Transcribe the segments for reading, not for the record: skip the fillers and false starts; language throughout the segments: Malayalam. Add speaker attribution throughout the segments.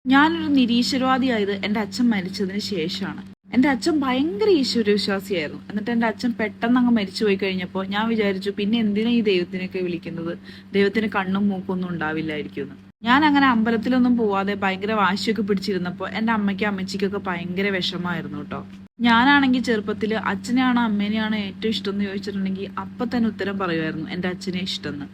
Speaker 1: ഞാനൊരു നിരീശ്വരവാദിയായത് എൻ്റെ അച്ഛൻ മരിച്ചതിന് ശേഷമാണ്. എൻ്റെ അച്ഛൻ ഭയങ്കര ഈശ്വരവിശ്വാസിയായിരുന്നു. എന്നിട്ട് എൻ്റെ അച്ഛൻ പെട്ടെന്ന് അങ്ങ് മരിച്ചു പോയി കഴിഞ്ഞപ്പോൾ ഞാൻ വിചാരിച്ചു, പിന്നെ എന്തിനാ ഈ ദൈവത്തിനൊക്കെ വിളിക്കുന്നത്? ദൈവത്തിന് കണ്ണും മൂക്കും ഒന്നും ഉണ്ടാവില്ലായിരിക്കും എന്ന്. ഞാൻ അങ്ങനെ അമ്പലത്തിലൊന്നും പോവാതെ ഭയങ്കര വാശിയൊക്കെ പിടിച്ചിരുന്നപ്പോൾ എൻ്റെ അമ്മയ്ക്കും അമ്മച്ചിക്കൊക്കെ ഭയങ്കര വിഷമായിരുന്നു കേട്ടോ. ഞാനാണെങ്കിൽ ചെറുപ്പത്തിൽ അച്ഛനെയാണോ അമ്മേനെയാണോ ഏറ്റവും ഇഷ്ടം എന്ന് ചോദിച്ചിട്ടുണ്ടെങ്കിൽ അപ്പം തന്നെ ഉത്തരം പറയുമായിരുന്നു എൻ്റെ അച്ഛനെ ഇഷ്ടമെന്ന്.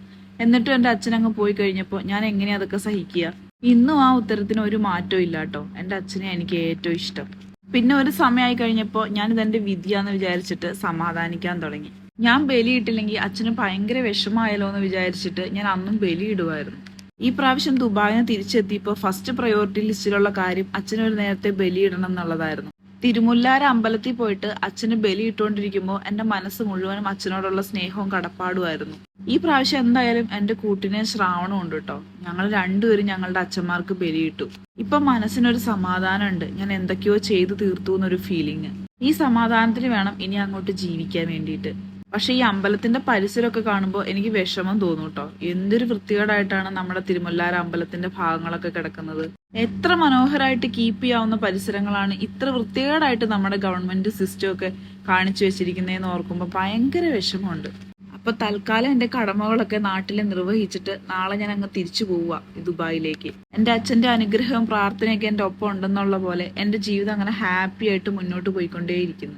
Speaker 1: എന്നിട്ടും എൻ്റെ അച്ഛൻ അങ്ങ് പോയി കഴിഞ്ഞപ്പോൾ ഞാൻ എങ്ങനെയാ അതൊക്കെ സഹിക്കുക? ഇന്നും ആ ഉത്തരത്തിന് ഒരു മാറ്റവും ഇല്ല കേട്ടോ. എൻ്റെ അച്ഛനെ എനിക്ക് ഏറ്റവും ഇഷ്ടം. പിന്നെ ഒരു സമയമായി കഴിഞ്ഞപ്പോൾ ഞാൻ ഇതെന്റെ വിധിയാന്ന് വിചാരിച്ചിട്ട് സമാധാനിക്കാൻ തുടങ്ങി. ഞാൻ ബലിയിട്ടില്ലെങ്കിൽ അച്ഛന് ഭയങ്കര വിഷമായാലോ എന്ന് വിചാരിച്ചിട്ട് ഞാൻ അന്നും ബലിയിടുമായിരുന്നു. ഈ പ്രാവശ്യം ദുബായിന്ന് തിരിച്ചെത്തിയപ്പോൾ ഫസ്റ്റ് പ്രയോറിറ്റി ലിസ്റ്റിലുള്ള കാര്യം അച്ഛനൊരു നേരത്തെ ബലിയിടണം എന്നുള്ളതായിരുന്നു. തിരുമുല്ലാര അമ്പലത്തിൽ പോയിട്ട് അച്ഛന് ബലി ഇട്ടുകൊണ്ടിരിക്കുമ്പോൾ എൻ്റെ മനസ്സ് മുഴുവനും അച്ഛനോടുള്ള സ്നേഹവും കടപ്പാടുമായിരുന്നു. ഈ പ്രാവശ്യം എന്തായാലും എൻ്റെ കൂട്ടിനെ ശ്രാവണം ഉണ്ട് കേട്ടോ. ഞങ്ങൾ രണ്ടുപേരും ഞങ്ങളുടെ അച്ഛന്മാർക്ക് ബലിയിട്ടു. ഇപ്പൊ മനസ്സിനൊരു സമാധാനമുണ്ട്. ഞാൻ എന്തൊക്കെയോ ചെയ്തു തീർത്തു എന്നൊരു ഫീലിംഗ്. ഈ സമാധാനത്തിന് വേണം ഇനി അങ്ങോട്ട് ജീവിക്കാൻ വേണ്ടിയിട്ട്. പക്ഷെ ഈ അമ്പലത്തിന്റെ പരിസരമൊക്കെ കാണുമ്പോൾ എനിക്ക് വിഷമം തോന്നും കേട്ടോ. എന്തൊരു വൃത്തികേടായിട്ടാണ് നമ്മുടെ തിരുമുല്ലാര അമ്പലത്തിന്റെ ഭാഗങ്ങളൊക്കെ കിടക്കുന്നത്. എത്ര മനോഹരമായിട്ട് കീപ്പ് ചെയ്യാവുന്ന പരിസരങ്ങളാണ് ഇത്ര വൃത്തികേടായിട്ട് നമ്മുടെ ഗവൺമെന്റ് സിസ്റ്റം ഒക്കെ കാണിച്ചു വെച്ചിരിക്കുന്നതെന്ന് ഓർക്കുമ്പോൾ ഭയങ്കര വിഷമമുണ്ട്. അപ്പൊ തൽക്കാലം എന്റെ കടമകളൊക്കെ നാട്ടിൽ നിർവഹിച്ചിട്ട് നാളെ ഞാൻ അങ്ങ് തിരിച്ചു പോവുക ദുബായിലേക്ക്. എന്റെ അച്ഛന്റെ അനുഗ്രഹവും പ്രാർത്ഥനയൊക്കെ എന്റെ ഒപ്പം ഉണ്ടെന്നുള്ള പോലെ എന്റെ ജീവിതം അങ്ങനെ ഹാപ്പി ആയിട്ട് മുന്നോട്ട് പോയിക്കൊണ്ടേയിരിക്കുന്നു.